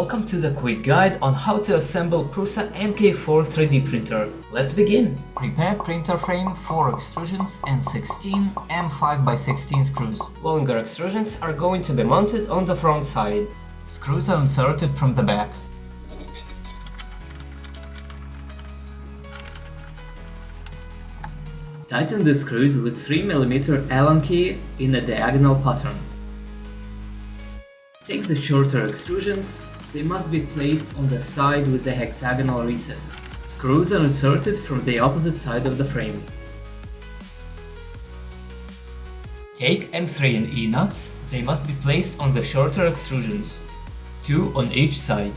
Welcome to the quick guide on how to assemble Prusa MK4 3D printer. Let's begin! Prepare printer frame, 4 extrusions and 16 M5x16 screws. Longer extrusions are going to be mounted on the front side. Screws are inserted from the back. Tighten the screws with 3mm Allen key in a diagonal pattern. Take the shorter extrusions. They must be placed on the side with the hexagonal recesses. Screws are inserted from the opposite side of the frame. Take M3 and E nuts. They must be placed on the shorter extrusions, 2 on each side.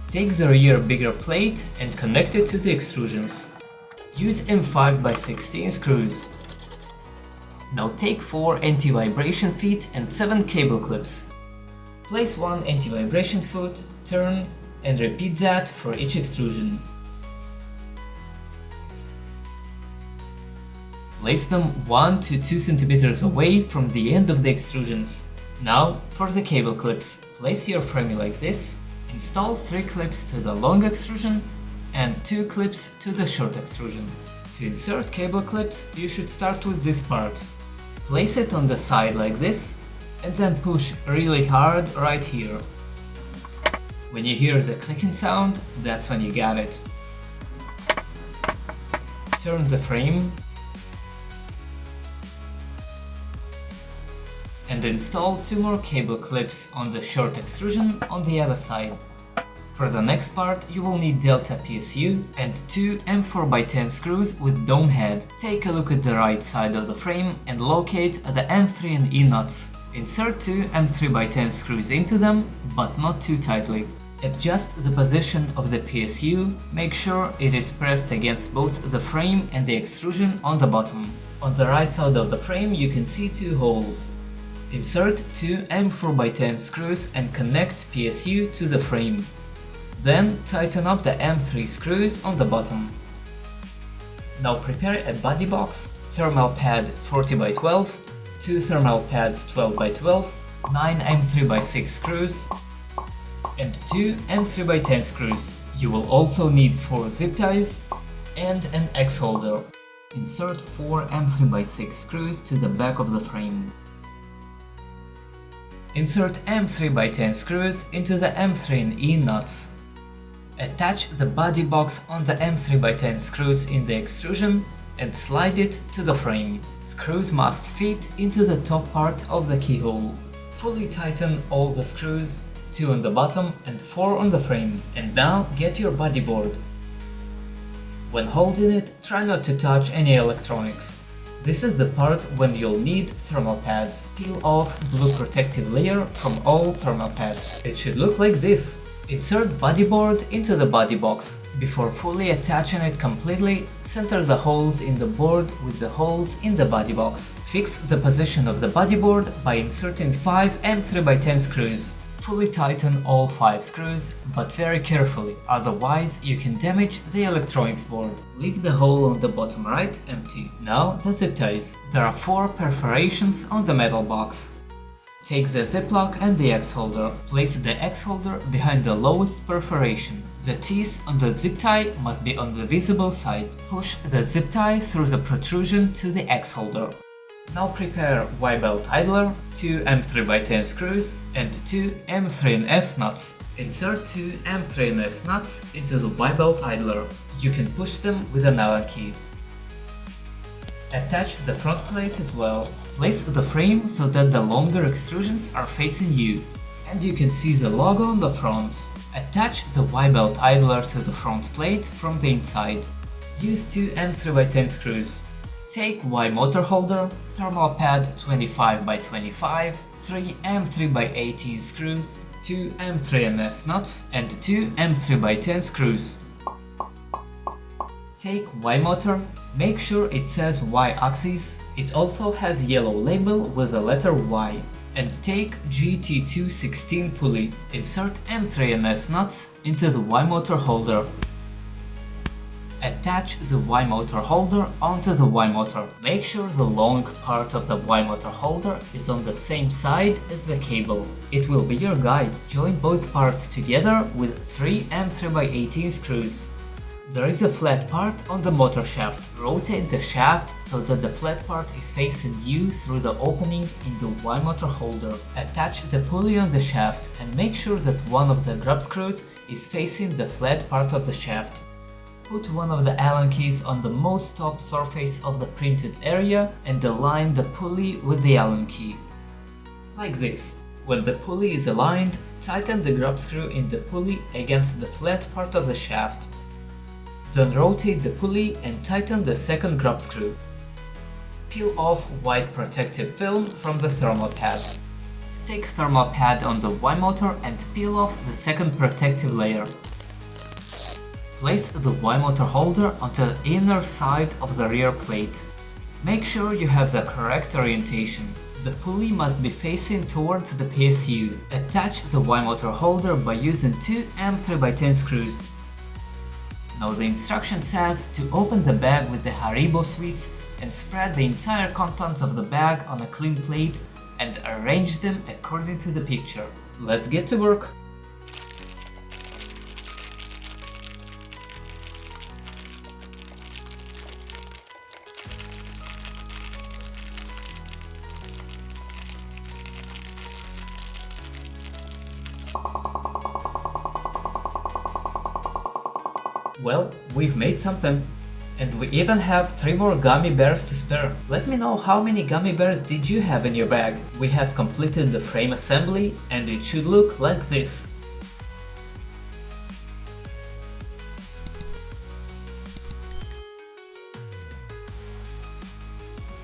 Take the rear bigger plate and connect it to the extrusions. Use M5x16 screws. Now take 4 anti-vibration feet and 7 cable clips. Place one anti-vibration foot, turn, and repeat that for each extrusion. Place them 1 to 2 cm away from the end of the extrusions. Now for the cable clips. Place your frame like this. Install 3 clips to the long extrusion and 2 clips to the short extrusion. To insert cable clips, you should start with this part. Place it on the side like this and then push really hard right here. When you hear the clicking sound, that's when you got it. Turn the frame and install 2 more cable clips on the short extrusion on the other side. For the next part, you will need Delta PSU and 2 M4x10 screws with dome head. Take a look at the right side of the frame and locate the M3 and E nuts. Insert 2 M3x10 screws into them, but not too tightly. Adjust the position of the PSU, make sure it is pressed against both the frame and the extrusion on the bottom. On the right side of the frame you can see 2 holes. Insert 2 M4x10 screws and connect PSU to the frame. Then tighten up the M3 screws on the bottom. Now prepare a body box, thermal pad 40x12, 2 thermal pads 12x12, 9 M3x6 screws, and 2 M3x10 screws. You will also need 4 zip ties and an X holder. Insert 4 M3x6 screws to the back of the frame. Insert M3x10 screws into the M3 and E nuts. Attach the body box on the M3x10 screws in the extrusion and slide it to the frame. Screws must fit into the top part of the keyhole. Fully tighten all the screws, 2 on the bottom and 4 on the frame. And now get your body board. When holding it, try not to touch any electronics. This is the part when you'll need thermal pads. Peel off blue protective layer from all thermal pads. It should look like this. Insert body board into the body box. Before fully attaching it completely, center the holes in the board with the holes in the body box. Fix the position of the body board by inserting 5 M3x10 screws. Fully tighten all 5 screws, but very carefully, otherwise you can damage the electronics board. Leave the hole on the bottom right empty. Now the zip ties. There are 4 perforations on the metal box. Take the ziplock and the X holder. Place the X holder behind the lowest perforation. The teeth on the zip tie must be on the visible side. Push the zip tie through the protrusion to the X holder. Now prepare Y-belt idler, 2 M3x10 screws and 2 M3S nuts. Insert 2 M3S nuts into the Y-belt idler. You can push them with an Allen key. Attach the front plate as well. Place the frame so that the longer extrusions are facing you, and you can see the logo on the front. Attach the Y-belt idler to the front plate from the inside. Use 2 M3x10 screws. Take Y motor holder, thermal pad 25x25, 3 M3x18 screws, 2 M3NS nuts, and 2 M3x10 screws. Take Y motor, make sure it says Y axis. It also has yellow label with the letter Y. And take GT216 pulley. Insert M3NS nuts into the Y motor holder. Attach the Y-motor holder onto the Y-motor. Make sure the long part of the Y-motor holder is on the same side as the cable. It will be your guide. Join both parts together with 3 M3x18 screws. There is a flat part on the motor shaft. Rotate the shaft so that the flat part is facing you through the opening in the Y-motor holder. Attach the pulley on the shaft and make sure that one of the grub screws is facing the flat part of the shaft. Put one of the Allen keys on the most top surface of the printed area and align the pulley with the Allen key. Like this. When the pulley is aligned, tighten the grub screw in the pulley against the flat part of the shaft. Then rotate the pulley and tighten the second grub screw. Peel off white protective film from the thermal pad. Stick thermal pad on the Y-motor and peel off the second protective layer. Place the Y-motor holder onto the inner side of the rear plate. Make sure you have the correct orientation. The pulley must be facing towards the PSU. Attach the Y-motor holder by using 2 M3x10 screws. Now the instruction says to open the bag with the Haribo sweets and spread the entire contents of the bag on a clean plate and arrange them according to the picture. Let's get to work! Well, we've made something. And we even have 3 more gummy bears to spare. Let me know how many gummy bears did you have in your bag. We have completed the frame assembly and it should look like this.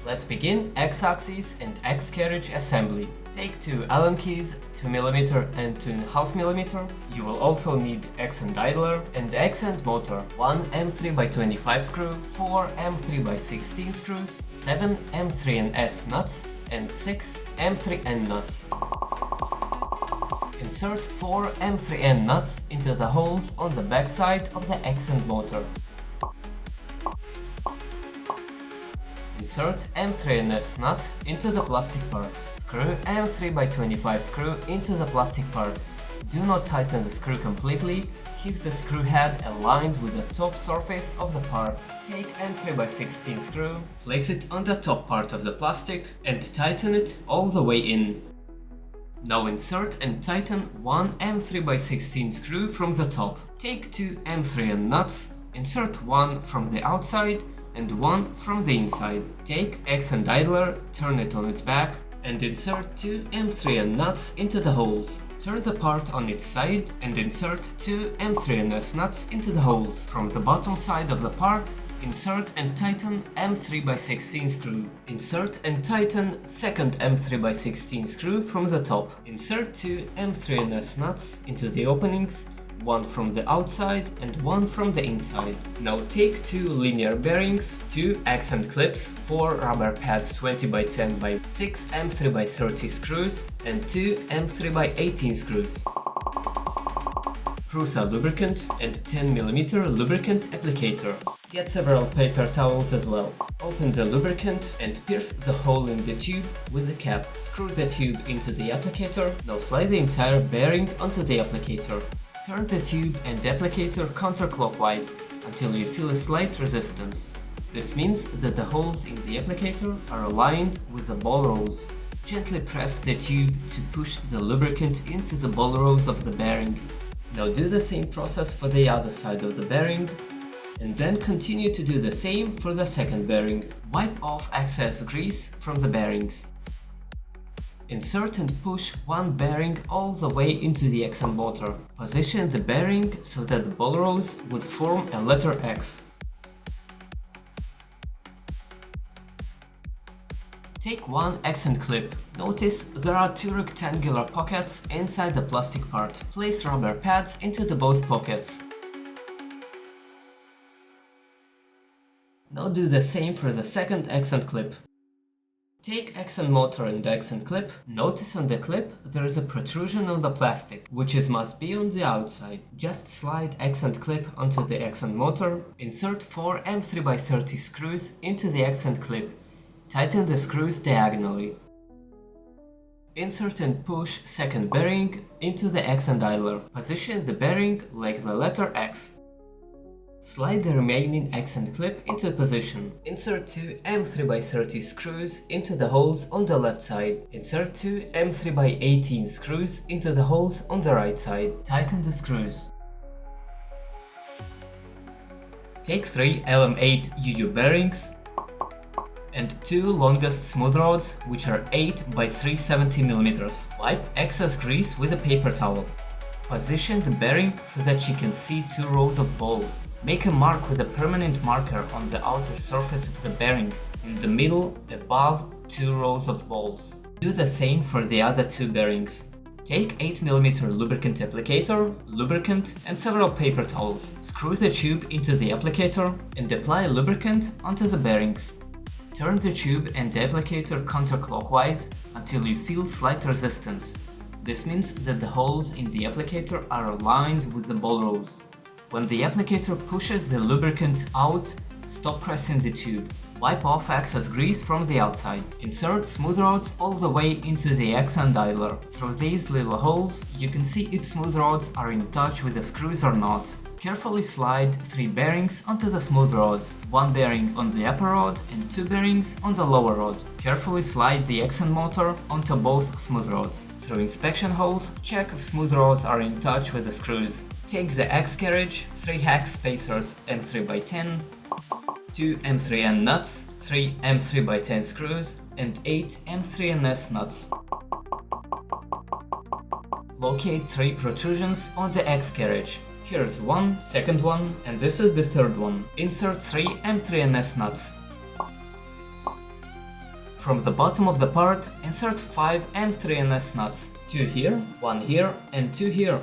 Let's begin X-axis and X-carriage assembly. Take 2 Allen keys, 2mm and 2.5mm. You will also need X-end idler and X-end motor, 1 M3x25 screw, 4 M3x16 screws, 7 M3N nuts and 6 M3N nuts. Insert 4 M3N nuts into the holes on the backside of the X-end motor. Insert M3NS nut into the plastic part. Screw M3x25 screw into the plastic part. Do not tighten the screw completely, keep the screw head aligned with the top surface of the part. Take M3x16 screw, place it on the top part of the plastic and tighten it all the way in. Now insert and tighten 1 M3x16 screw from the top. Take 2 M3N nuts, insert one from the outside and one from the inside. Take X-end idler, turn it on its back and insert 2 M3N nuts into the holes. Turn the part on its side and insert 2 M3NS nuts into the holes. From the bottom side of the part, insert and tighten M3x16 screw. Insert and tighten second M3x16 screw from the top. Insert 2 M3NS nuts into the openings, one from the outside and one from the inside. Now take 2 linear bearings, 2 accent clips, 4 rubber pads 20x10x6 M3x30 screws and 2 M3x18 screws. Prusa lubricant and 10mm lubricant applicator. Get several paper towels as well. Open the lubricant and pierce the hole in the tube with the cap. Screw the tube into the applicator. Now slide the entire bearing onto the applicator. Turn the tube and applicator counterclockwise until you feel a slight resistance. This means that the holes in the applicator are aligned with the ball rose. Gently press the tube to push the lubricant into the ball rose of the bearing. Now do the same process for the other side of the bearing, and then continue to do the same for the second bearing. Wipe off excess grease from the bearings. Insert and push one bearing all the way into the X-end motor. Position the bearing so that the ball rose would form a letter X. Take one X-end clip. Notice there are 2 rectangular pockets inside the plastic part. Place rubber pads into the both pockets. Now do the same for the second X-end clip. Take accent motor and accent clip. Notice on the clip there is a protrusion on the plastic, which must be on the outside. Just slide accent clip onto the accent motor. Insert 4 M3x30 screws into the accent clip. Tighten the screws diagonally. Insert and push second bearing into the accent idler. Position the bearing like the letter X. Slide the remaining accent clip into position. Insert 2 M3x30 screws into the holes on the left side. Insert 2 M3x18 screws into the holes on the right side. Tighten the screws. Take 3 LM8 UU bearings and 2 longest smooth rods, which are 8 by 370 mm. Wipe excess grease with a paper towel. Position the bearing so that you can see 2 rows of balls. Make a mark with a permanent marker on the outer surface of the bearing, in the middle, above 2 rows of balls. Do the same for the other 2 bearings. Take 8 mm lubricant applicator, lubricant and several paper towels. Screw the tube into the applicator and apply lubricant onto the bearings. Turn the tube and the applicator counterclockwise until you feel slight resistance. This means that the holes in the applicator are aligned with the ball rows. When the applicator pushes the lubricant out, stop pressing the tube. Wipe off excess grease from the outside. Insert smooth rods all the way into the accent idler. Through these little holes, you can see if smooth rods are in touch with the screws or not. Carefully slide 3 bearings onto the smooth rods, 1 bearing on the upper rod and 2 bearings on the lower rod. Carefully slide the accent motor onto both smooth rods. Through inspection holes, check if smooth rods are in touch with the screws. Take the X carriage, 3 hex spacers M3x10, 2 M3N nuts, 3 M3x10 screws and 8 M3NS nuts. Locate 3 protrusions on the X carriage. Here's one, second one, and this is the third one. Insert 3 M3NS nuts. From the bottom of the part, insert 5 M3NS nuts. 2 here, 1 here, and 2 here.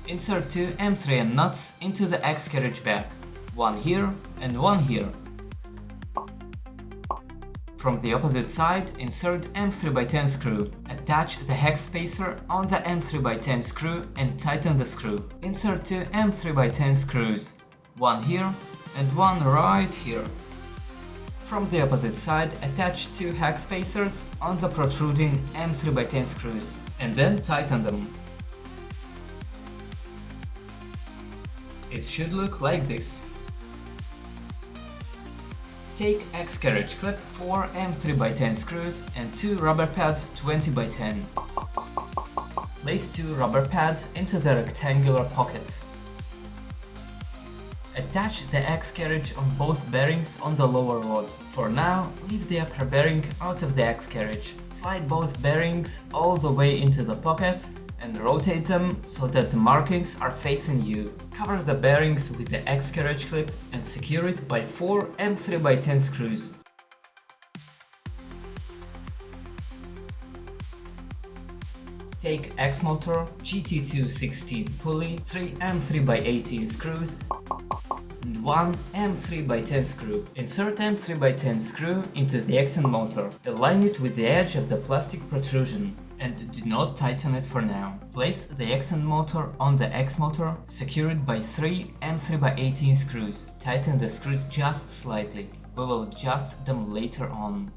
Insert 2 M3N nuts into the X carriage back. 1 here and 1 here. From the opposite side, insert M3x10 screw. Attach the hex spacer on the M3x10 screw and tighten the screw. Insert 2 M3x10 screws. 1 here and 1 right here. From the opposite side, attach 2 hex spacers on the protruding M3x10 screws and then tighten them. It should look like this. Take X carriage clip, 4 M3x10 screws and 2 rubber pads 20x10. Place 2 rubber pads into the rectangular pockets. Attach the X carriage on both bearings on the lower rod. For now, leave the upper bearing out of the X carriage. Slide both bearings all the way into the pockets and rotate them so that the markings are facing you. Cover the bearings with the X carriage clip and secure it by 4 M3x10 screws. Take X motor, GT216 pulley, 3 M3x18 screws and 1 M3x10 screw. Insert M3x10 screw into the accent motor. Align it with the edge of the plastic protrusion and do not tighten it for now. Place the accent motor on the X motor, secure it by 3 M3x18 screws. Tighten the screws just slightly. We will adjust them later on.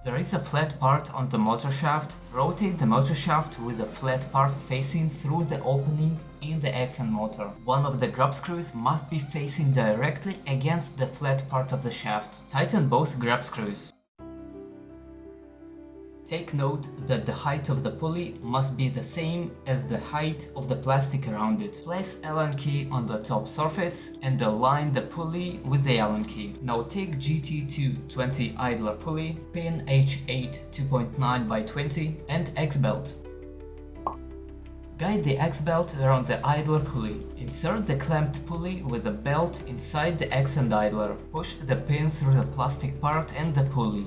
There is a flat part on the motor shaft. Rotate the motor shaft with the flat part facing through the opening in the accent motor. One of the grub screws must be facing directly against the flat part of the shaft. Tighten both grub screws. Take note that the height of the pulley must be the same as the height of the plastic around it. Place Allen key on the top surface and align the pulley with the Allen key. Now take GT220 idler pulley, pin H8 2.9 by 20 and X belt. Guide the X-belt around the idler pulley. Insert the clamped pulley with the belt inside the X and idler. Push the pin through the plastic part and the pulley.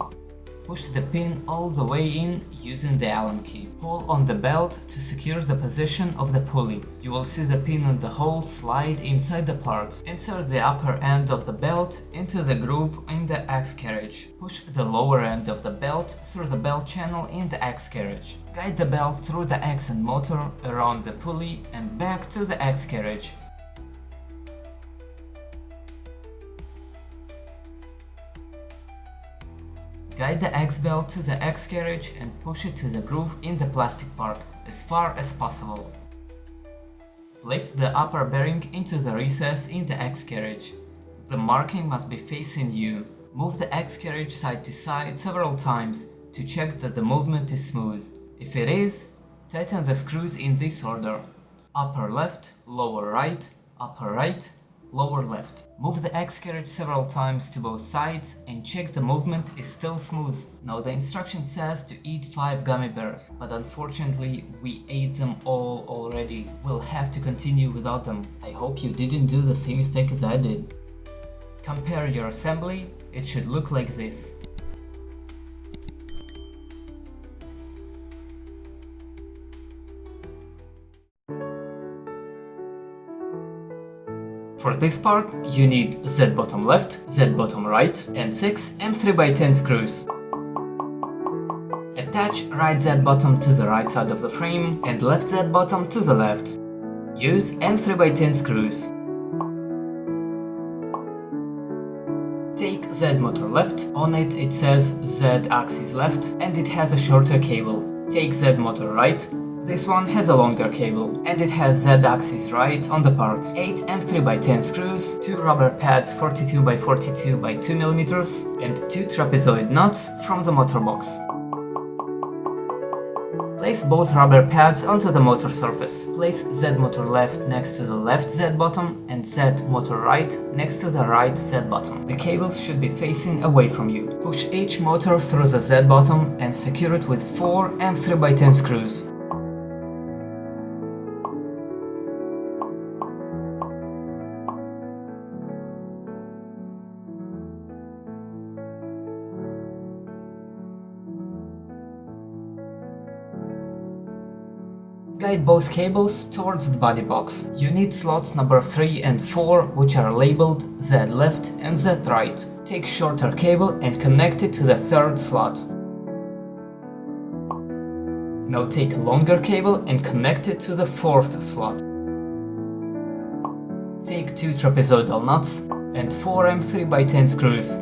Push the pin all the way in using the Allen key. Pull on the belt to secure the position of the pulley. You will see the pin in the hole slide inside the part. Insert the upper end of the belt into the groove in the X carriage. Push the lower end of the belt through the belt channel in the X carriage. Guide the belt through the X and motor around the pulley and back to the X carriage. Guide the X-belt to the X carriage and push it to the groove in the plastic part as far as possible. Place the upper bearing into the recess in the X carriage. The marking must be facing you. Move the X carriage side to side several times to check that the movement is smooth. If it is, tighten the screws in this order: upper left, lower right, upper right, lower left. Move the X carriage several times to both sides and check the movement is still smooth. Now the instruction says to eat 5 gummy bears, but unfortunately we ate them all already. We'll have to continue without them. I hope you didn't do the same mistake as I did. Compare your assembly, it should look like this. For this part, you need Z bottom left, Z bottom right, and 6 M3x10 screws. Attach right Z bottom to the right side of the frame and left Z bottom to the left. Use M3x10 screws. Take Z motor left, on it says Z axis left and it has a shorter cable. Take Z motor right. This one has a longer cable, and it has Z-axis right on the part. 8 M3x10 screws, 2 rubber pads 42x42 by 2 mm, and 2 trapezoid nuts from the motor box. Place both rubber pads onto the motor surface. Place Z motor left next to the left Z bottom and Z motor right next to the right Z bottom. The cables should be facing away from you. Push each motor through the Z bottom and secure it with 4 M3x10 screws. Guide both cables towards the body box. You need slots number 3 and 4, which are labeled Z left and Z right. Take shorter cable and connect it to the third slot. Now take longer cable and connect it to the fourth slot. Take 2 trapezoidal nuts and 4 M3x10 screws.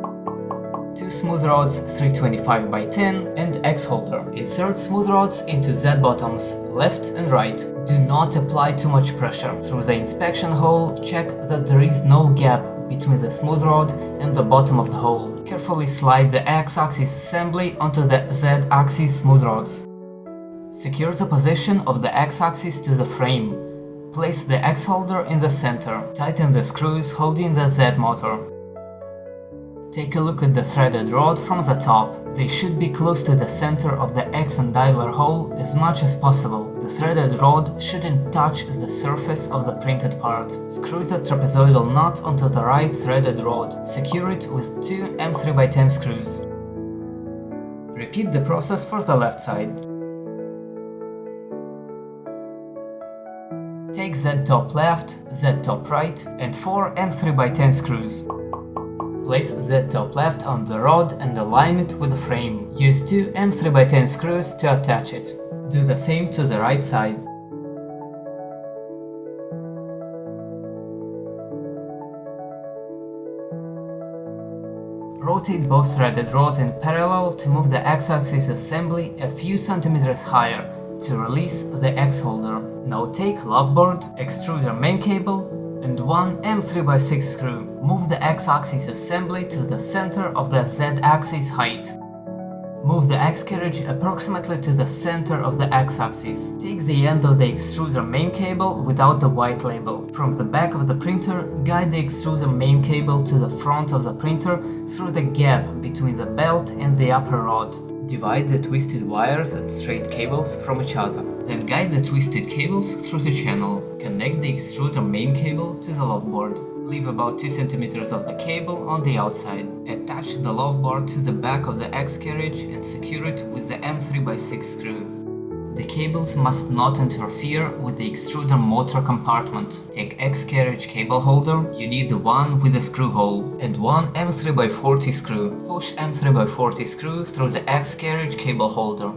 2 smooth rods 325x10 and X holder. Insert smooth rods into Z bottoms left and right. Do not apply too much pressure. Through the inspection hole, check that there is no gap between the smooth rod and the bottom of the hole. Carefully slide the X-axis assembly onto the Z-axis smooth rods. Secure the position of the X-axis to the frame. Place the X holder in the center. Tighten the screws holding the Z motor. Take a look at the threaded rod from the top. They should be close to the center of the X and idler hole as much as possible. The threaded rod shouldn't touch the surface of the printed part. Screw the trapezoidal nut onto the right threaded rod. Secure it with 2 M3x10 screws. Repeat the process for the left side. Take Z top left, Z top right, and 4 M3x10 screws. Place Z top left on the rod and align it with the frame. Use 2 M3x10 screws to attach it. Do the same to the right side. Rotate both threaded rods in parallel to move the X-axis assembly a few centimeters higher to release the X holder. Now take love board, extruder main cable, and 1 M3x6 screw. Move the X-axis assembly to the center of the Z-axis height. Move the X carriage approximately to the center of the X-axis. Take the end of the extruder main cable without the white label. From the back of the printer, guide the extruder main cable to the front of the printer through the gap between the belt and the upper rod. Divide the twisted wires and straight cables from each other. Then guide the twisted cables through the channel. Connect the extruder main cable to the loft board. Leave about 2 cm of the cable on the outside. Attach the loft bar to the back of the X carriage and secure it with the M3x6 screw. The cables must not interfere with the extruder motor compartment. Take X carriage cable holder, you need the one with a screw hole, and one M3x40 screw. Push M3x40 screw through the X carriage cable holder.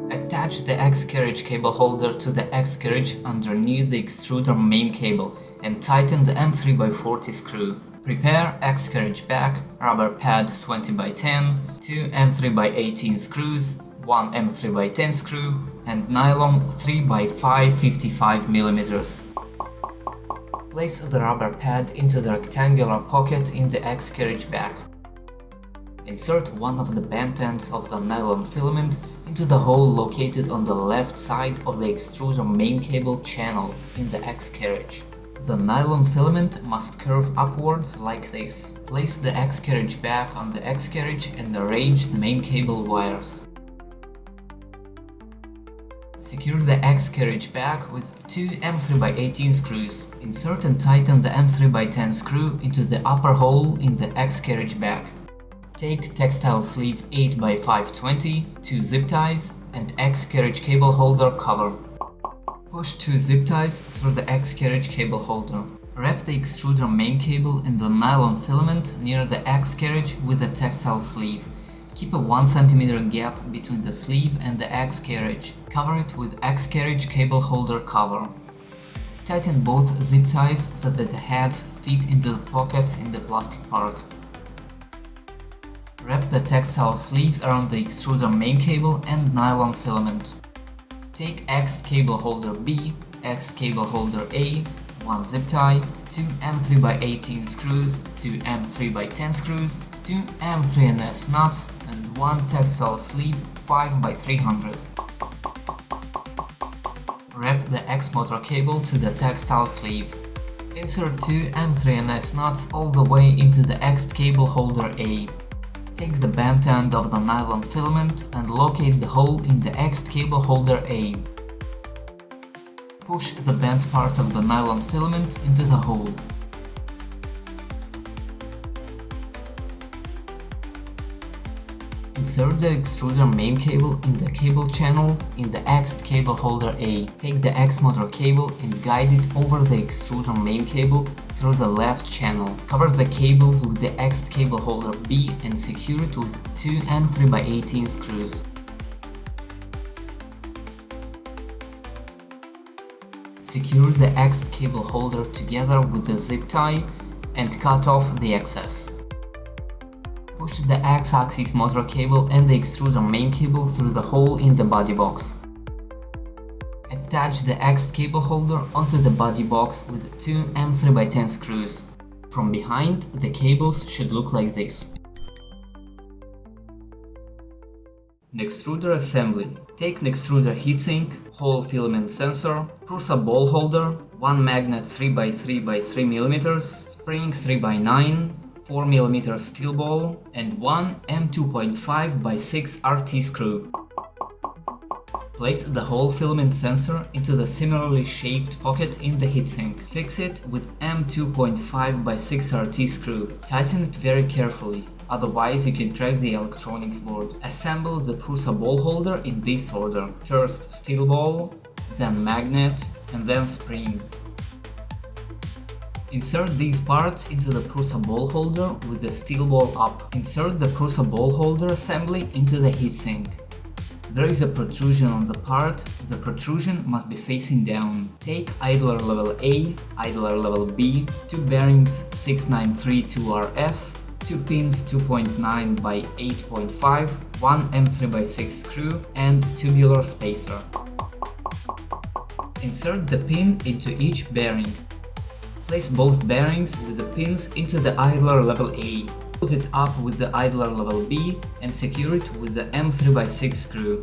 Attach the X carriage cable holder to the X carriage underneath the extruder main cable and tighten the M3x40 screw. Prepare X carriage back, rubber pad 20x10, 2 M3x18 screws, 1 M3x10 screw, and nylon 3x5 55mm. Place the rubber pad into the rectangular pocket in the X carriage back. Insert one of the bent ends of the nylon filament into the hole located on the left side of the extruder main cable channel in the X carriage. The nylon filament must curve upwards like this. Place the X carriage back on the X carriage and arrange the main cable wires. Secure the X carriage back with 2 M3x18 screws. Insert and tighten the M3x10 screw into the upper hole in the X carriage back. Take textile sleeve 8x520, 2 zip ties, and X carriage cable holder cover. Push 2 zip ties through the X carriage cable holder. Wrap the extruder main cable in the nylon filament near the X carriage with the textile sleeve. Keep a 1 cm gap between the sleeve and the X carriage. Cover it with X carriage cable holder cover. Tighten both zip ties so that the heads fit into the pockets in the plastic part. Wrap the textile sleeve around the extruder main cable and nylon filament. Take X cable holder B, X cable holder A, 1 zip tie, 2 M3x18 screws, 2 M3x10 screws, 2 M3NS nuts, and 1 textile sleeve 5x300. Wrap the X motor cable to the textile sleeve. Insert 2 M3NS nuts all the way into the X cable holder A. Take the bent end of the nylon filament and locate the hole in the X cable holder A. Push the bent part of the nylon filament into the hole. Insert the extruder main cable in the cable channel in the X cable holder A. Take the X motor cable and guide it over the extruder main cable through the left channel. Cover the cables with the X cable holder B and secure it with 2 M3x18 screws. Secure the X cable holder together with the zip tie and cut off the excess. Push the X-axis motor cable and the extruder main cable through the hole in the body box. Attach the X cable holder onto the body box with 2 M3x10 screws. From behind, the cables should look like this. The extruder assembly. Take an extruder heatsink, hole filament sensor, Prusa ball holder, 1 magnet 3x3x3mm, spring 3x9, 4mm steel ball, and 1 M2.5x6 RT screw. Place the hole filament sensor into the similarly shaped pocket in the heatsink. Fix it with M2.5x6 RT screw. Tighten it very carefully, otherwise you can crack the electronics board. Assemble the Prusa ball holder in this order. First steel ball, then magnet, and then spring. Insert these parts into the Prusa ball holder with the steel ball up. Insert the Prusa ball holder assembly into the heatsink. There is a protrusion on the part, the protrusion must be facing down. Take idler level A, idler level B, 2 bearings 6932RS, 2 pins 2.9 by 8.5, 1 M3x6 screw, and tubular spacer. Insert the pin into each bearing. Place both bearings with the pins into the idler level A. Close it up with the idler level B and secure it with the M3x6 screw.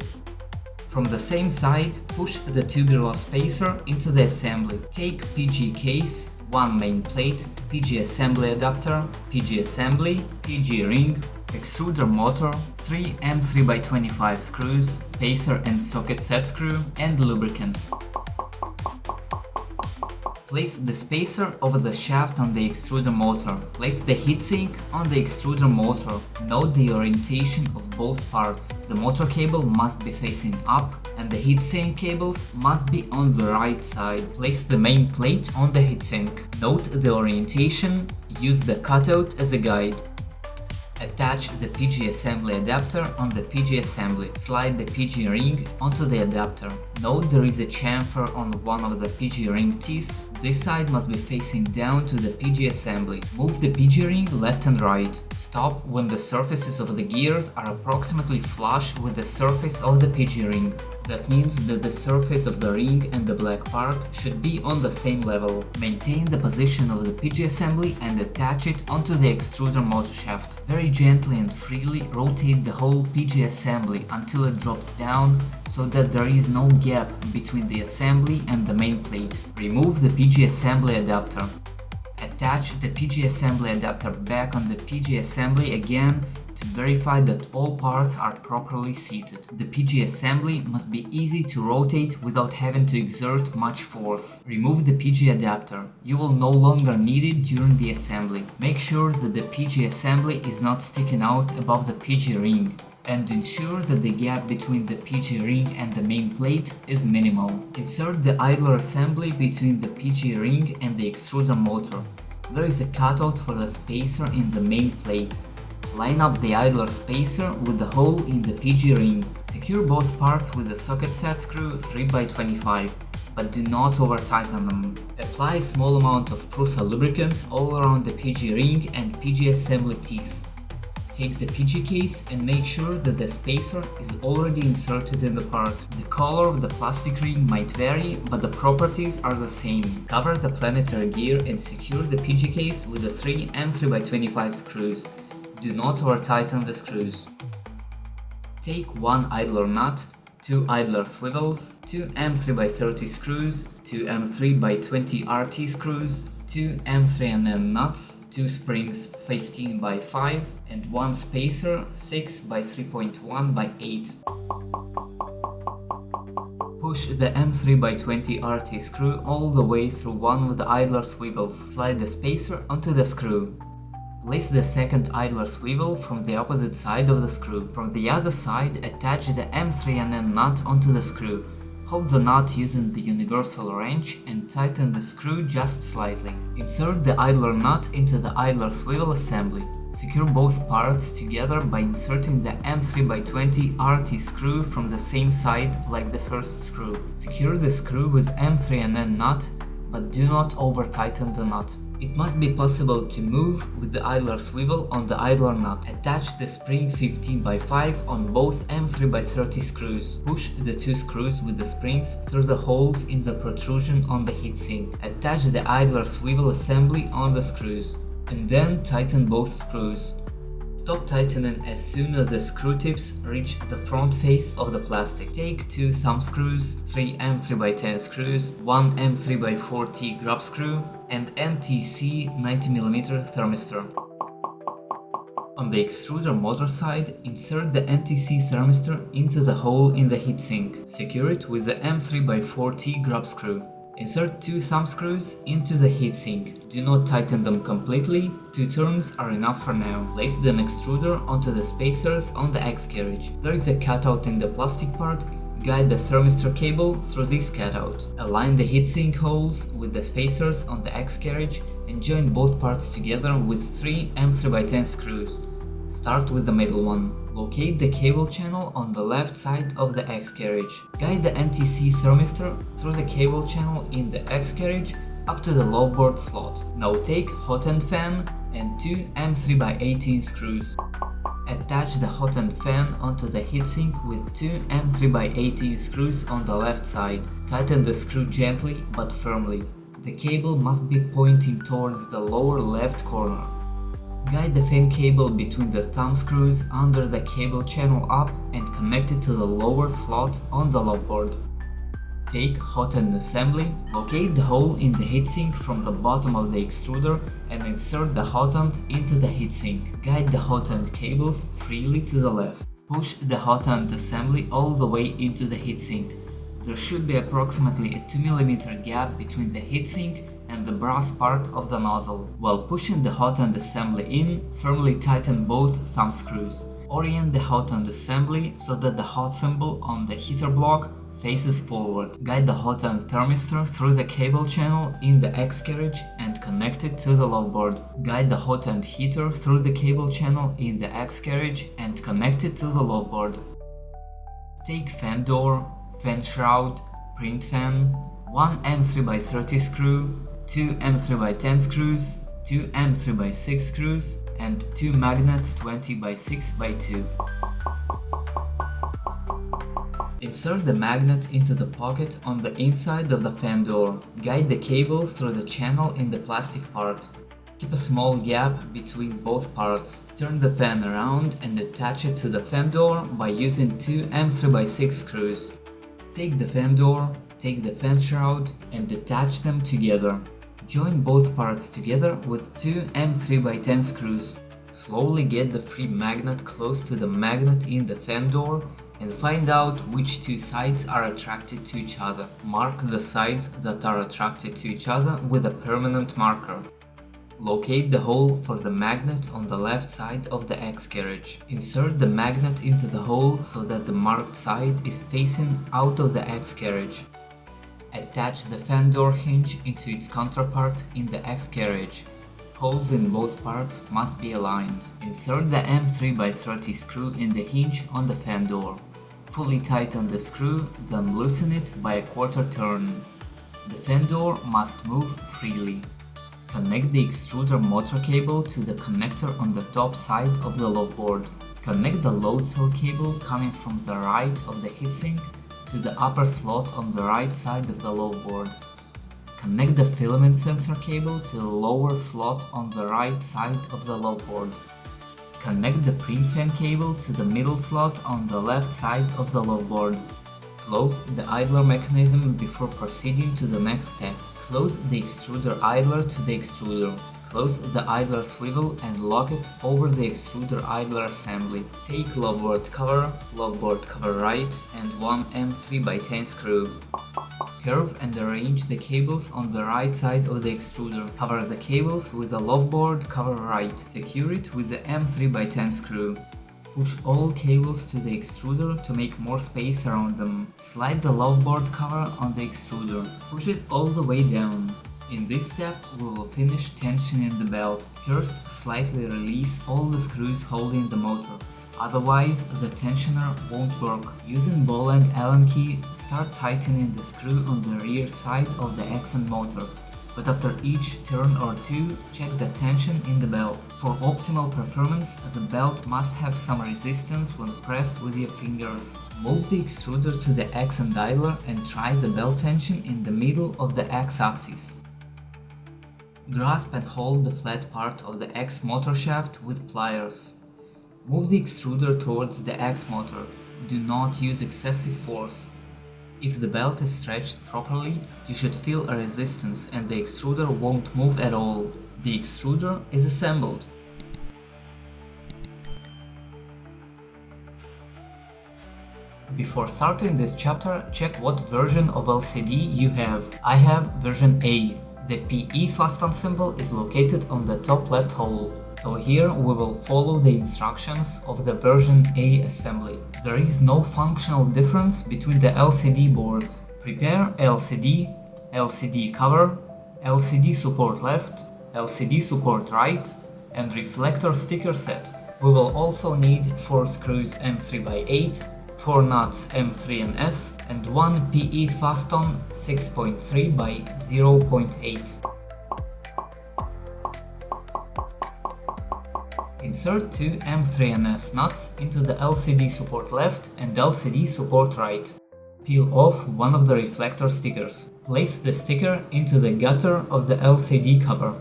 From the same side, push the tubular spacer into the assembly. Take PG case, 1 main plate, PG assembly adapter, PG assembly, PG ring, extruder motor, 3 M3x25 screws, spacer and socket set screw, and lubricant. Place the spacer over the shaft on the extruder motor. Place the heatsink on the extruder motor. Note the orientation of both parts. The motor cable must be facing up and the heatsink cables must be on the right side. Place the main plate on the heatsink. Note the orientation. Use the cutout as a guide. Attach the PG assembly adapter on the PG assembly. Slide the PG ring onto the adapter. Note there is a chamfer on one of the PG ring teeth. This side must be facing down to the PG assembly. Move the PG ring left and right. Stop when the surfaces of the gears are approximately flush with the surface of the PG ring. That means that the surface of the ring and the black part should be on the same level. Maintain the position of the PG assembly and attach it onto the extruder motor shaft. Very gently and freely rotate the whole PG assembly until it drops down so that there is no gap between the assembly and the main plate. Remove the PG assembly adapter. Attach the PG assembly adapter back on the PG assembly again to verify that all parts are properly seated. The PG assembly must be easy to rotate without having to exert much force. Remove the PG adapter. You will no longer need it during the assembly. Make sure that the PG assembly is not sticking out above the PG ring, and ensure that the gap between the PG ring and the main plate is minimal. Insert the idler assembly between the PG ring and the extruder motor. There is a cutout for the spacer in the main plate. Line up the idler spacer with the hole in the PG ring. Secure both parts with the socket set screw 3x25, but do not over tighten them. Apply a small amount of Prusa lubricant all around the PG ring and PG assembly teeth. Take the PG case and make sure that the spacer is already inserted in the part. The color of the plastic ring might vary, but the properties are the same. Cover the planetary gear and secure the PG case with the 3 M3x25 screws. Do not over tighten the screws. Take 1 idler nut, 2 idler swivels, 2 M3x30 screws, 2 M3x20 RT screws, 2 M3N nuts, 2 springs 15x5 and 1 spacer 6x3.1x8. Push the M3x20 RT screw all the way through one of the idler swivels. Slide the spacer onto the screw. Place the second idler swivel from the opposite side of the screw. From the other side, attach the M3N nut onto the screw. Hold the nut using the universal wrench and tighten the screw just slightly. Insert the idler nut into the idler swivel assembly. Secure both parts together by inserting the M3x20 RT screw from the same side like the first screw. Secure the screw with M3N nut, but do not over tighten the nut. It must be possible to move with the idler swivel on the idler nut. Attach the spring 15x5 on both M3x30 screws. Push the 2 screws with the springs through the holes in the protrusion on the heatsink. Attach the idler swivel assembly on the screws, and then tighten both screws. Stop tightening as soon as the screw tips reach the front face of the plastic. Take 2 thumb screws, 3 M3x10 screws, 1 M3x4T grub screw, and NTC 90mm thermistor. On the extruder motor side, insert the NTC thermistor into the hole in the heatsink. Secure it with the M3x4T grub screw. Insert 2 thumb screws into the heatsink. Do not tighten them completely, 2 turns are enough for now. Place the extruder onto the spacers on the X carriage. There is a cutout in the plastic part. Guide the thermistor cable through this cutout. Align the heatsink holes with the spacers on the X carriage and join both parts together with 3 M3x10 screws. Start with the middle one. Locate the cable channel on the left side of the X carriage. Guide the NTC thermistor through the cable channel in the X carriage up to the low board slot. Now take hot end fan and 2 M3x18 screws. Attach the hot end fan onto the heatsink with 2 M3x18 screws on the left side. Tighten the screw gently but firmly. The cable must be pointing towards the lower left corner. Guide the fan cable between the thumb screws under the cable channel up and connect it to the lower slot on the low board. Take hot end assembly, locate the hole in the heatsink from the bottom of the extruder and insert the hot end into the heatsink. Guide the hot end cables freely to the left. Push the hot end assembly all the way into the heatsink. There should be approximately a 2 mm gap between the heatsink and the brass part of the nozzle. While pushing the hot end assembly in, firmly tighten both thumb screws. Orient the hot end assembly so that the hot symbol on the heater block faces forward. Guide the hot end thermistor through the cable channel in the X carriage and connect it to the low board. Guide the hot end heater through the cable channel in the X carriage and connect it to the low board. Take fan door, fan shroud, print fan, 1 M3x30 screw, 2 M3x10 screws, 2 M3x6 screws, and 2 magnets 20x6x2. Insert the magnet into the pocket on the inside of the fan door. Guide the cable through the channel in the plastic part. Keep a small gap between both parts. Turn the fan around and attach it to the fan door by using 2 M3x6 screws. Take the fan door, take the fan shroud and attach them together. Join both parts together with 2 M3x10 screws. Slowly get the free magnet close to the magnet in the fan door and find out which two sides are attracted to each other. Mark the sides that are attracted to each other with a permanent marker. Locate the hole for the magnet on the left side of the X carriage. Insert the magnet into the hole so that the marked side is facing out of the X carriage. Attach the fan door hinge into its counterpart in the X carriage. Holes in both parts must be aligned. Insert the M3x30 screw in the hinge on the fan door. Fully tighten the screw, then loosen it by a quarter turn. The fan door must move freely. Connect the extruder motor cable to the connector on the top side of the load board. Connect the load cell cable coming from the right of the heatsink to the upper slot on the right side of the load board. Connect the filament sensor cable to the lower slot on the right side of the load board. Connect the print fan cable to the middle slot on the left side of the load board. Close the idler mechanism before proceeding to the next step. Close the extruder idler to the extruder. Close the idler swivel and lock it over the extruder idler assembly. Take load board cover right, and 1 M3x10 screw. Curve and arrange the cables on the right side of the extruder. Cover the cables with the load board cover right. Secure it with the M3x10 screw. Push all cables to the extruder to make more space around them. Slide the load board cover on the extruder. Push it all the way down. In this step, we will finish tensioning the belt. First, slightly release all the screws holding the motor. Otherwise, the tensioner won't work. Using ball and Allen key, start tightening the screw on the rear side of the accent motor. But after each turn or two, check the tension in the belt. For optimal performance, the belt must have some resistance when pressed with your fingers. Move the extruder to the accent idler and try the belt tension in the middle of the X-axis. Grasp and hold the flat part of the X motor shaft with pliers. Move the extruder towards the X motor. Do not use excessive force. If the belt is stretched properly, you should feel a resistance and the extruder won't move at all. The extruder is assembled. Before starting this chapter, check what version of LCD you have. I have version A. The PE fasten symbol is located on the top left hole. So here we will follow the instructions of the version A assembly. There is no functional difference between the LCD boards. Prepare LCD, LCD cover, LCD support left, LCD support right, and reflector sticker set. We will also need 4 screws M3x8, 4 nuts M3NS, and 1 PE fasten 6.3 by 0.8. Insert 2 M3NS nuts into the LCD support left and LCD support right. Peel off one of the reflector stickers. Place the sticker into the gutter of the LCD cover.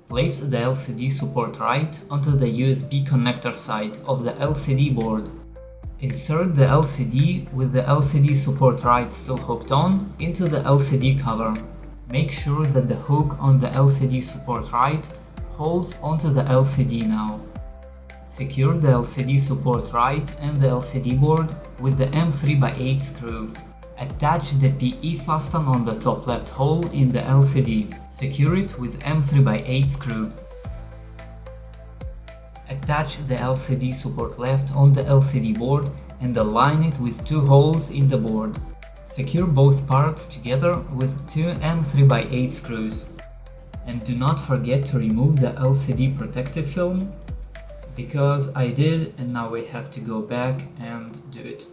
Place the LCD support right onto the USB connector side of the LCD board. Insert the LCD with the LCD support right still hooked on into the LCD cover. Make sure that the hook on the LCD support right holds onto the LCD now. Secure the LCD support right and the LCD board with the M3x8 screw. Attach the PE fasten on the top left hole in the LCD. Secure it with M3x8 screw. Attach the LCD support left on the LCD board and align it with two holes in the board. Secure both parts together with two M3x8 screws. And do not forget to remove the LCD protective film, because I did and now we have to go back and do it.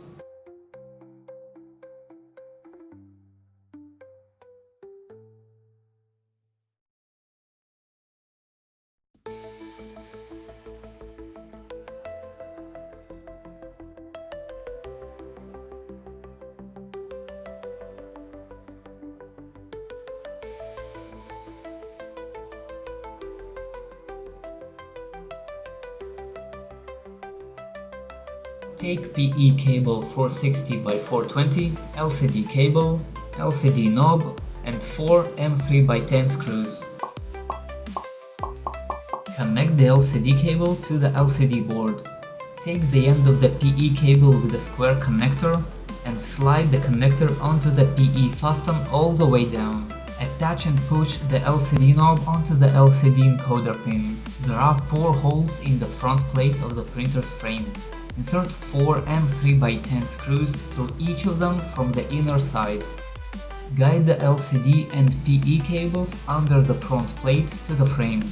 Take PE cable 460 by 420, LCD cable, LCD knob, and 4 M3x10 screws. Connect the LCD cable to the LCD board. Take the end of the PE cable with a square connector and slide the connector onto the PE fasten all the way down. Attach and push the LCD knob onto the LCD encoder pin. There are 4 holes in the front plate of the printer's frame. Insert 4 M3x10 screws through each of them from the inner side. Guide the LCD and PE cables under the front plate to the frame.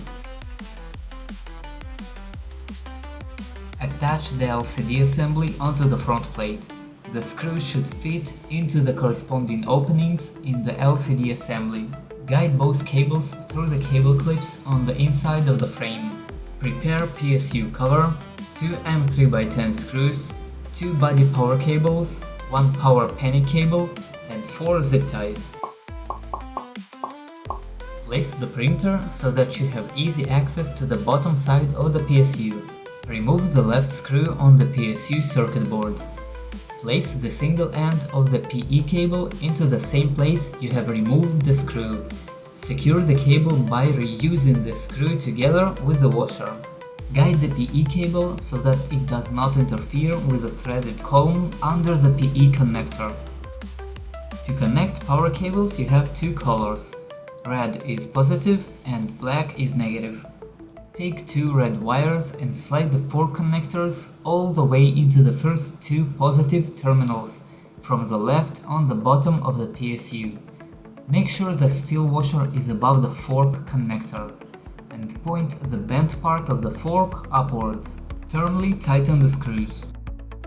Attach the LCD assembly onto the front plate. The screws should fit into the corresponding openings in the LCD assembly. Guide both cables through the cable clips on the inside of the frame. Prepare PSU cover, 2 M3x10 screws, 2 body power cables, 1 power penny cable, and 4 zip ties. Place the printer so that you have easy access to the bottom side of the PSU. Remove the left screw on the PSU circuit board. Place the single end of the PE cable into the same place you have removed the screw. Secure the cable by reusing the screw together with the washer. Guide the PE cable so that it does not interfere with the threaded column under the PE connector. To connect power cables you have 2 colors. Red is positive and black is negative. Take 2 red wires and slide the 4 connectors all the way into the first 2 positive terminals from the left on the bottom of the PSU. Make sure the steel washer is above the fork connector and point the bent part of the fork upwards. Firmly tighten the screws.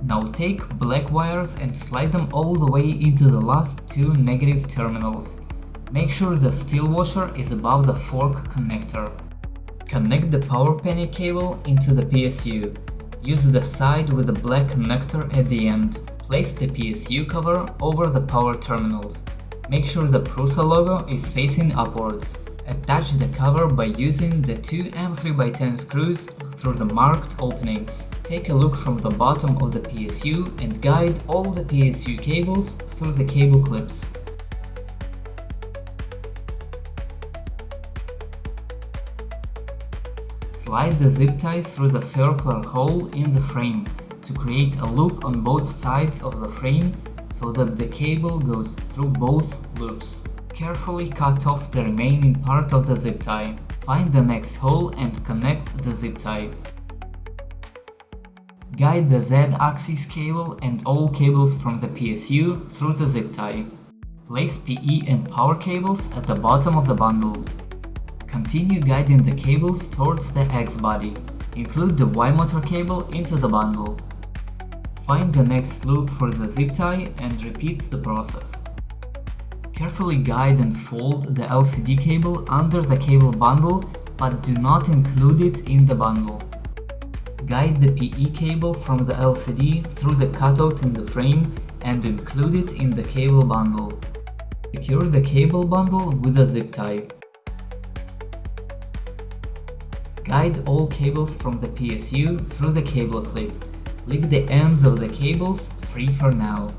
Now take black wires and slide them all the way into the last 2 negative terminals. Make sure the steel washer is above the fork connector. Connect the power penny cable into the PSU. Use the side with the black connector at the end. Place the PSU cover over the power terminals. Make sure the Prusa logo is facing upwards. Attach the cover by using the 2 M3x10 screws through the marked openings. Take a look from the bottom of the PSU and guide all the PSU cables through the cable clips. Slide the zip tie through the circular hole in the frame to create a loop on both sides of the frame so that the cable goes through both loops. Carefully cut off the remaining part of the zip tie. Find the next hole and connect the zip tie. Guide the Z-axis cable and all cables from the PSU through the zip tie. Place PE and power cables at the bottom of the bundle. Continue guiding the cables towards the X body. Include the Y motor cable into the bundle. Find the next loop for the zip tie and repeat the process. Carefully guide and fold the LCD cable under the cable bundle, but do not include it in the bundle. Guide the PE cable from the LCD through the cutout in the frame and include it in the cable bundle. Secure the cable bundle with a zip tie. Guide all cables from the PSU through the cable clip. Leave the ends of the cables free for now.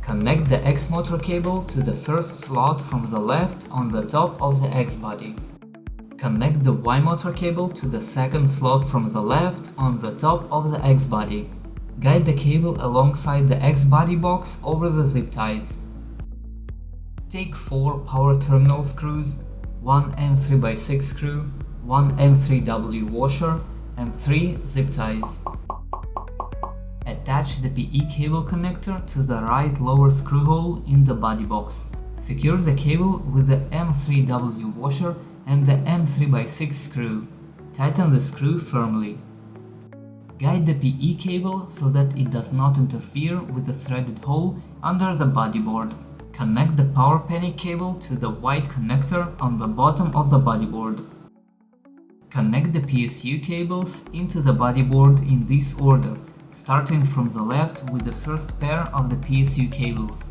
Connect the X motor cable to the first slot from the left on the top of the X body. Connect the Y motor cable to the second slot from the left on the top of the X body. Guide the cable alongside the X body box over the zip ties. Take 4 power terminal screws, 1 M3x6 screw, 1 M3W washer, and 3 zip ties. Attach the PE cable connector to the right lower screw hole in the body box. Secure the cable with the M3W washer and the M3x6 screw. Tighten the screw firmly. Guide the PE cable so that it does not interfere with the threaded hole under the bodyboard. Connect the power panic cable to the white connector on the bottom of the bodyboard. Connect the PSU cables into the bodyboard in this order, starting from the left with the first pair of the PSU cables.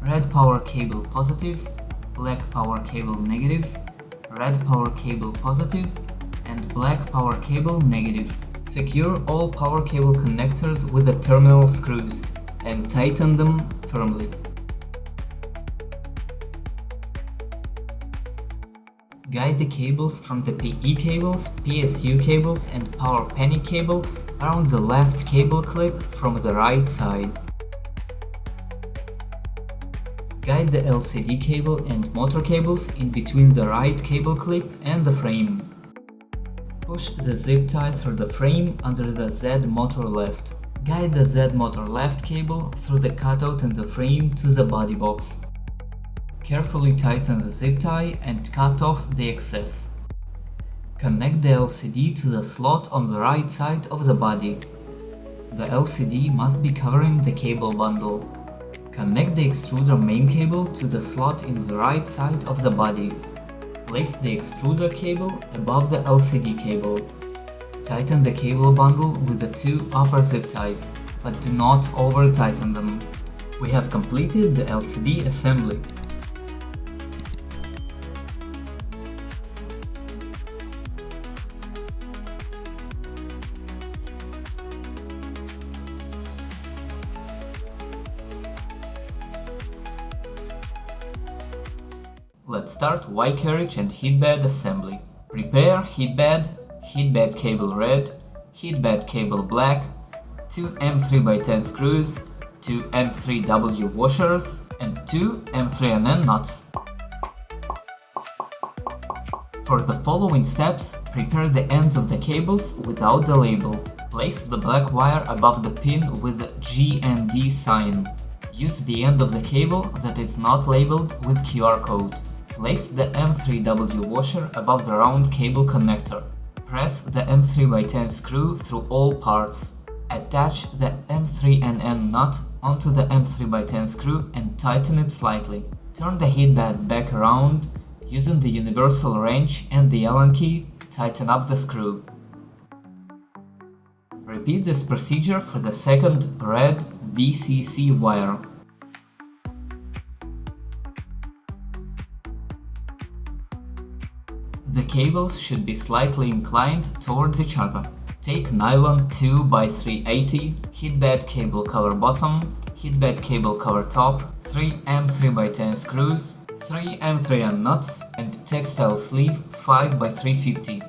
Red power cable positive, black power cable negative, red power cable positive, and black power cable negative. Secure all power cable connectors with the terminal screws and tighten them firmly. Guide the cables from the PE cables, PSU cables, and power panic cable around the left cable clip from the right side. Guide the LCD cable and motor cables in between the right cable clip and the frame. Push the zip tie through the frame under the Z motor left. Guide the Z motor left cable through the cutout in the frame to the body box. Carefully tighten the zip tie and cut off the excess. Connect the LCD to the slot on the right side of the body. The LCD must be covering the cable bundle. Connect the extruder main cable to the slot in the right side of the body. Place the extruder cable above the LCD cable. Tighten the cable bundle with the 2 upper zip ties, but do not over-tighten them. We have completed the LCD assembly. Let's start Y carriage and heat bed assembly. Prepare heat bed cable red, heat bed cable black, 2 M3x10 screws, 2 M3W washers, and 2 M3NN nuts. For the following steps, prepare the ends of the cables without the label. Place the black wire above the pin with the G and D sign. Use the end of the cable that is not labeled with QR code. Place the M3W washer above the round cable connector. Press the M3x10 screw through all parts. Attach the M3NN nut onto the M3x10 screw and tighten it slightly. Turn the heat bed back around. Using the universal wrench and the Allen key, tighten up the screw. Repeat this procedure for the second red VCC wire. The cables should be slightly inclined towards each other. Take nylon 2x380, heatbed cable cover bottom, heatbed cable cover top, 3 M3x10 screws, 3 M3N nuts, and textile sleeve 5x350.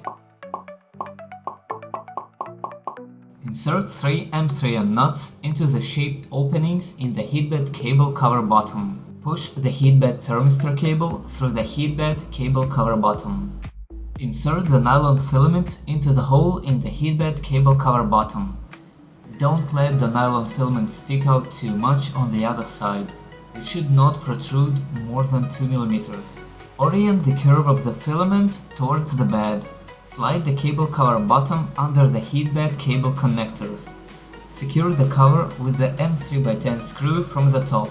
Insert 3 M3N nuts into the shaped openings in the heatbed cable cover bottom. Push the heatbed thermistor cable through the heatbed cable cover bottom. Insert the nylon filament into the hole in the heatbed cable cover bottom. Don't let the nylon filament stick out too much on the other side. It should not protrude more than 2 mm. Orient the curve of the filament towards the bed. Slide the cable cover bottom under the heatbed cable connectors. Secure the cover with the M3x10 screw from the top.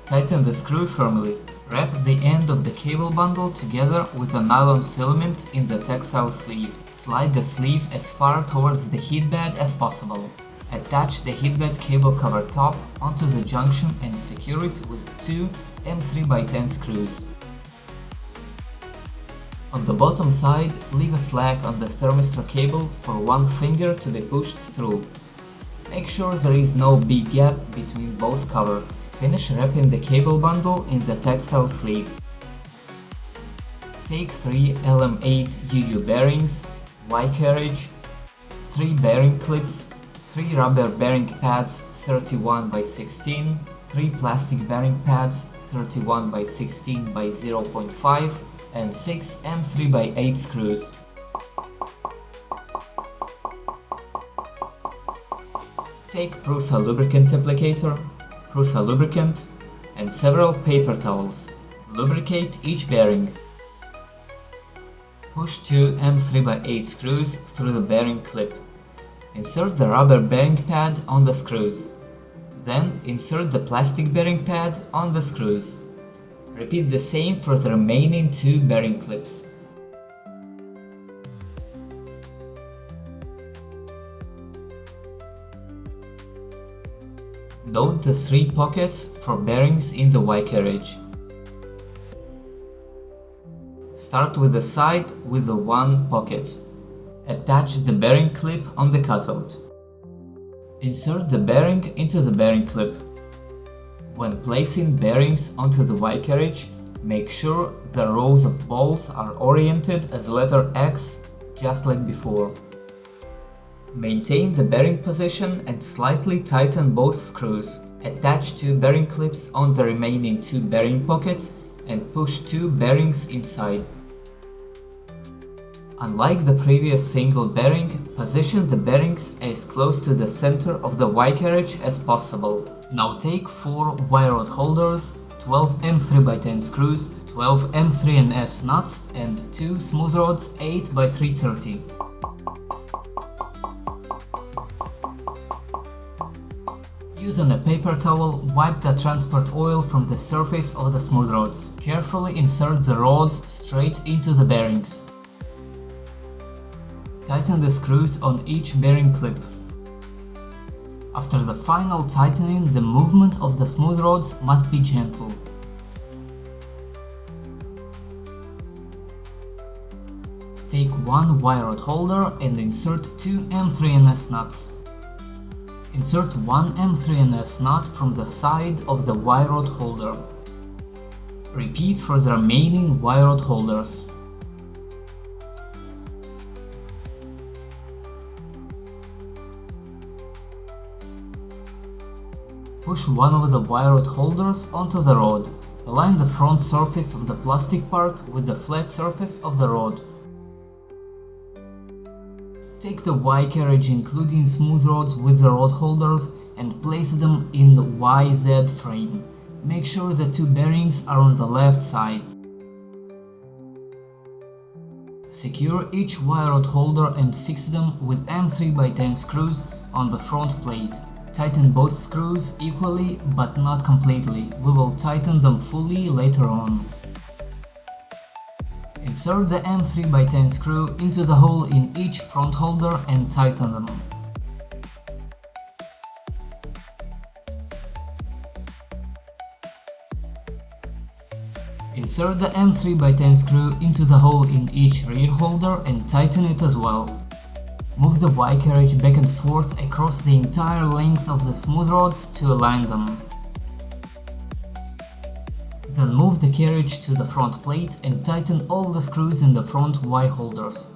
Tighten the screw firmly. Wrap the end of the cable bundle together with the nylon filament in the textile sleeve. Slide the sleeve as far towards the heatbed as possible. Attach the heatbed cable cover top onto the junction and secure it with 2 M3x10 screws. On the bottom side, leave a slack on the thermistor cable for one finger to be pushed through. Make sure there is no big gap between both covers. Finish wrapping the cable bundle in the textile sleeve. Take 3 LM8 UU bearings, Y carriage, 3 bearing clips, 3 rubber bearing pads 31 by 16, 3 plastic bearing pads 31 by 16 by 0.5 and 6 M3 by 8 screws. Take Prusa lubricant applicator, Prusa lubricant and several paper towels. Lubricate each bearing. Push 2 M3 by 8 screws through the bearing clip. Insert the rubber bearing pad on the screws. Then insert the plastic bearing pad on the screws. Repeat the same for the remaining 2 bearing clips. Note the 3 pockets for bearings in the Y carriage. Start with the side with the 1 pocket. Attach the bearing clip on the cutout. Insert the bearing into the bearing clip. When placing bearings onto the Y carriage, make sure the rows of balls are oriented as letter X, just like before. Maintain the bearing position and slightly tighten both screws. Attach 2 bearing clips on the remaining 2 bearing pockets and push 2 bearings inside. Unlike the previous single bearing, position the bearings as close to the center of the Y carriage as possible. Now take 4 Y rod holders, 12 M3 by 10 screws, 12 M3&S nuts and 2 smooth rods 8 by 330. Using a paper towel, wipe the transport oil from the surface of the smooth rods. Carefully insert the rods straight into the bearings. Tighten the screws on each bearing clip. After the final tightening, the movement of the smooth rods must be gentle. Take 1 Y rod holder and insert 2 M3&S nuts. Insert 1 M3&S nut from the side of the Y rod holder. Repeat for the remaining Y rod holders. Push one of the Y rod holders onto the rod. Align the front surface of the plastic part with the flat surface of the rod. Take the Y carriage including smooth rods with the rod holders and place them in the YZ frame. Make sure the 2 bearings are on the left side. Secure each Y rod holder and fix them with M3 by 10 screws on the front plate. Tighten both screws equally but not completely. We will tighten them fully later on. Insert the M3 by 10 screw into the hole in each front holder and tighten them. Insert the M3 by 10 screw into the hole in each rear holder and tighten it as well. Move the Y carriage back and forth across the entire length of the smooth rods to align them. Then move the carriage to the front plate and tighten all the screws in the front Y holders.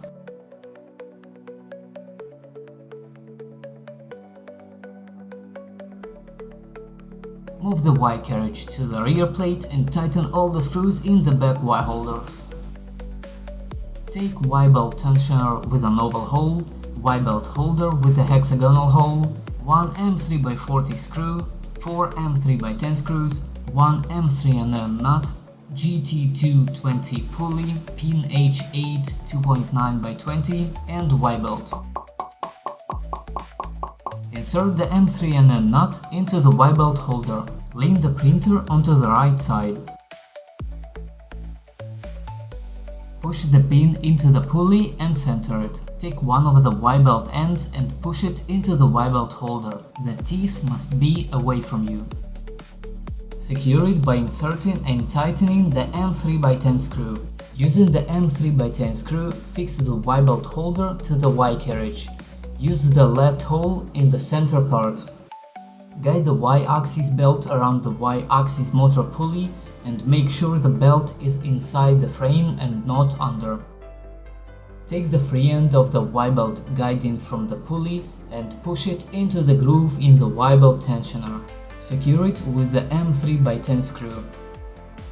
Move the Y carriage to the rear plate and tighten all the screws in the back Y holders. Take Y belt tensioner with an oval hole, Y belt holder with a hexagonal hole, 1 M3 by 40 screw, 4 M3 by 10 screws, 1 M3&N nut, GT220 pulley, pin H8 2.9 by 20 and Y belt. Insert the M3&N nut into the Y belt holder. Lean the printer onto the right side. Push the pin into the pulley and center it. Take one of the Y belt ends and push it into the Y belt holder. The teeth must be away from you. Secure it by inserting and tightening the M3 by 10 screw. Using the M3x10 screw, fix the Y-belt holder to the Y carriage. Use the left hole in the center part. Guide the Y-axis belt around the Y-axis motor pulley and make sure the belt is inside the frame and not under. Take the free end of the Y-belt guiding from the pulley and push it into the groove in the Y-belt tensioner. Secure it with the M3x10 screw.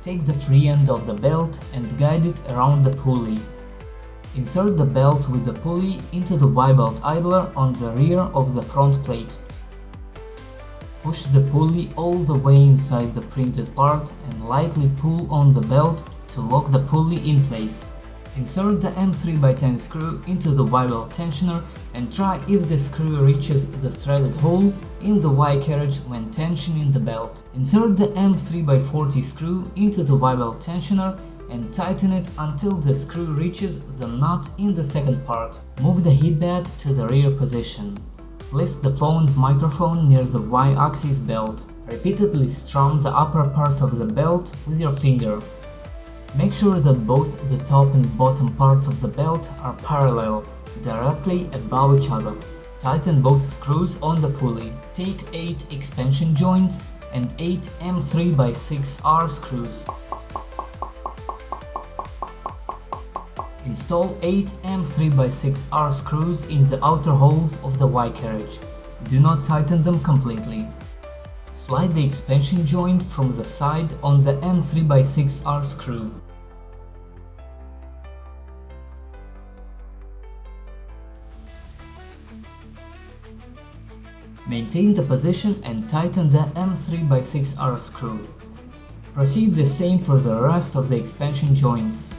Take the free end of the belt and guide it around the pulley. Insert the belt with the pulley into the Y-belt idler on the rear of the front plate. Push the pulley all the way inside the printed part and lightly pull on the belt to lock the pulley in place. Insert the M3x10 screw into the Y-belt tensioner and try if the screw reaches the threaded hole in the Y carriage when tensioning the belt. Insert the M3x40 screw into the Y-belt tensioner and tighten it until the screw reaches the nut in the second part. Move the headband to the rear position. Place the phone's microphone near the Y-axis belt. Repeatedly strum the upper part of the belt with your finger. Make sure that both the top and bottom parts of the belt are parallel, directly above each other. Tighten both screws on the pulley. Take 8 expansion joints and 8 M3x6R screws. Install 8 M3x6R screws in the outer holes of the Y carriage. Do not tighten them completely. Slide the expansion joint from the side on the M3x6R screw. Maintain the position and tighten the M3x6R screw. Proceed the same for the rest of the expansion joints.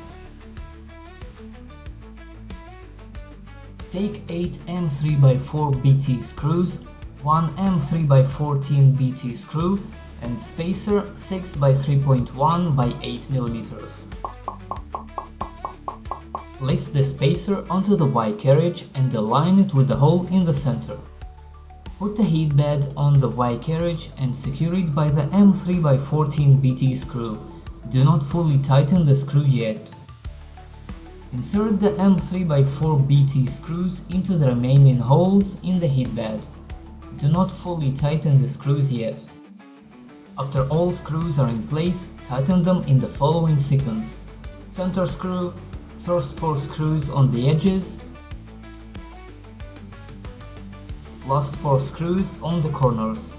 Take 8 M3x4 BT screws, 1 M3x14 BT screw and spacer 6x3.1 by 8 mm. Place the spacer onto the Y carriage and align it with the hole in the center. Put the headband on the Y carriage and secure it by the M3x14 BT screw. Do not fully tighten the screw yet. Insert the M3x4 BT screws into the remaining holes in the headband. Do not fully tighten the screws yet. After all screws are in place, tighten them in the following sequence: center screw, first 4 screws on the edges, last 4 screws on the corners.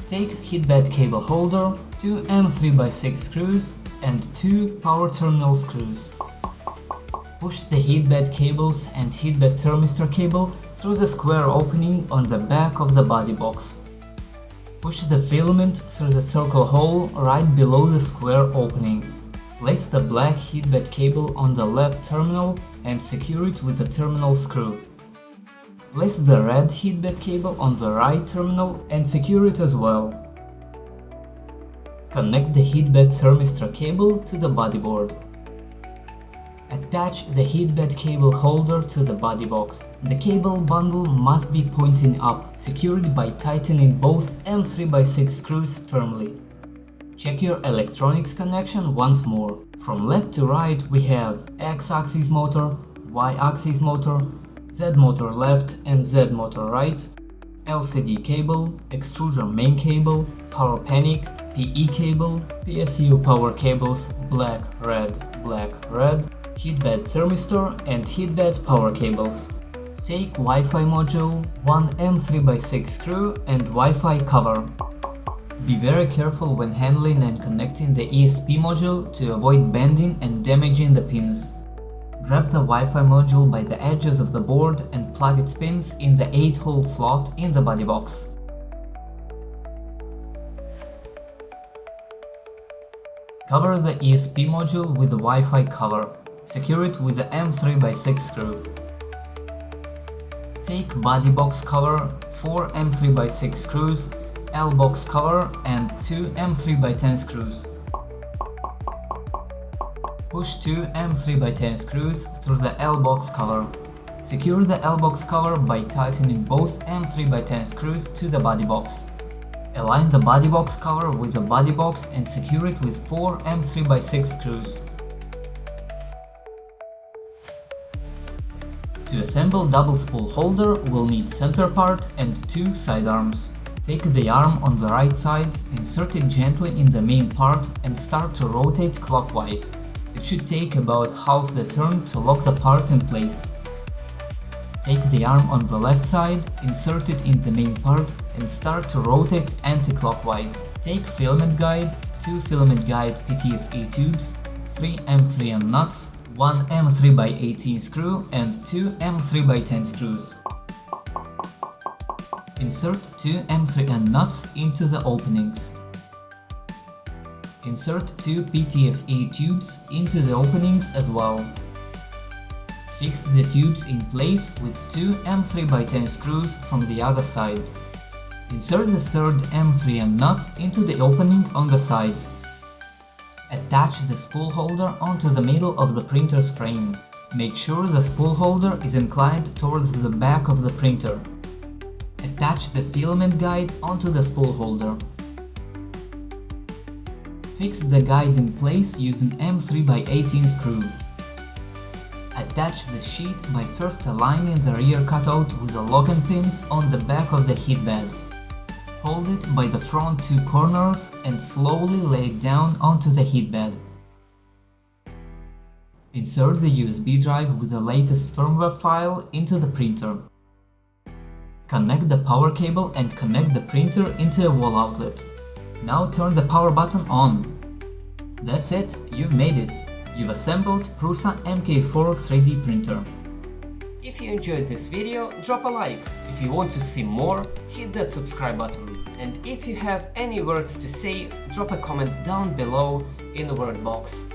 Take headband cable holder, 2 M3x6 screws and 2 power terminal screws. Push the headband cables and headband thermistor cable through the square opening on the back of the body box. Push the filament through the circle hole right below the square opening. Place the black headband cable on the left terminal and secure it with the terminal screw. Place the red headband cable on the right terminal and secure it as well. Connect the headband thermistor cable to the bodyboard. Attach the headband cable holder to the body box. The cable bundle must be pointing up, secured by tightening both M3x6 screws firmly. Check your electronics connection once more. From left to right we have X-axis motor, Y-axis motor, Z motor left and Z motor right, LCD cable, extruder main cable, power panic, PE cable, PSU power cables, black, red, headband thermistor and headband power cables. Take Wi-Fi module, 1 M3x6 screw and Wi-Fi cover. Be very careful when handling and connecting the ESP module to avoid bending and damaging the pins. Grab the Wi-Fi module by the edges of the board and plug its pins in the 8-hole slot in the body box. Cover the ESP module with the Wi-Fi cover. Secure it with the M3x6 screw. Take body box cover, 4 M3x6 screws, L box cover and 2 M3x10 screws. Push 2 M3x10 screws through the L box cover. Secure the L box cover by tightening both M3x10 screws to the body box. Align the body box cover with the body box and secure it with 4 M3x6 screws. To assemble double spool holder, we'll need center part and 2 side arms. Take the arm on the right side, insert it gently in the main part and start to rotate clockwise. It should take about half the turn to lock the part in place. Take the arm on the left side, insert it in the main part and start to rotate anti-clockwise. Take filament guide, 2 filament guide PTFE tubes, 3 M3M nuts, 1 M3x18 screw and 2 M3x10 screws. Insert 2 M3N nuts into the openings. Insert 2 PTFE tubes into the openings as well. Fix the tubes in place with 2 M3x10 screws from the other side. Insert the third M3N nut into the opening on the side. Attach the spool holder onto the middle of the printer's frame. Make sure the spool holder is inclined towards the back of the printer. Attach the filament guide onto the spool holder. Fix the guide in place using M3x18 screw. Attach the sheet by first aligning the rear cutout with the locking pins on the back of the heatbed. Hold it by the front 2 corners and slowly lay it down onto the heatbed. Insert the USB drive with the latest firmware file into the printer. Connect the power cable and connect the printer into a wall outlet. Now turn the power button on. That's it, you've made it. You've assembled Prusa MK4 3D printer. If you enjoyed this video, drop a like. If you want to see more, hit that subscribe button. And if you have any words to say, drop a comment down below in the word box.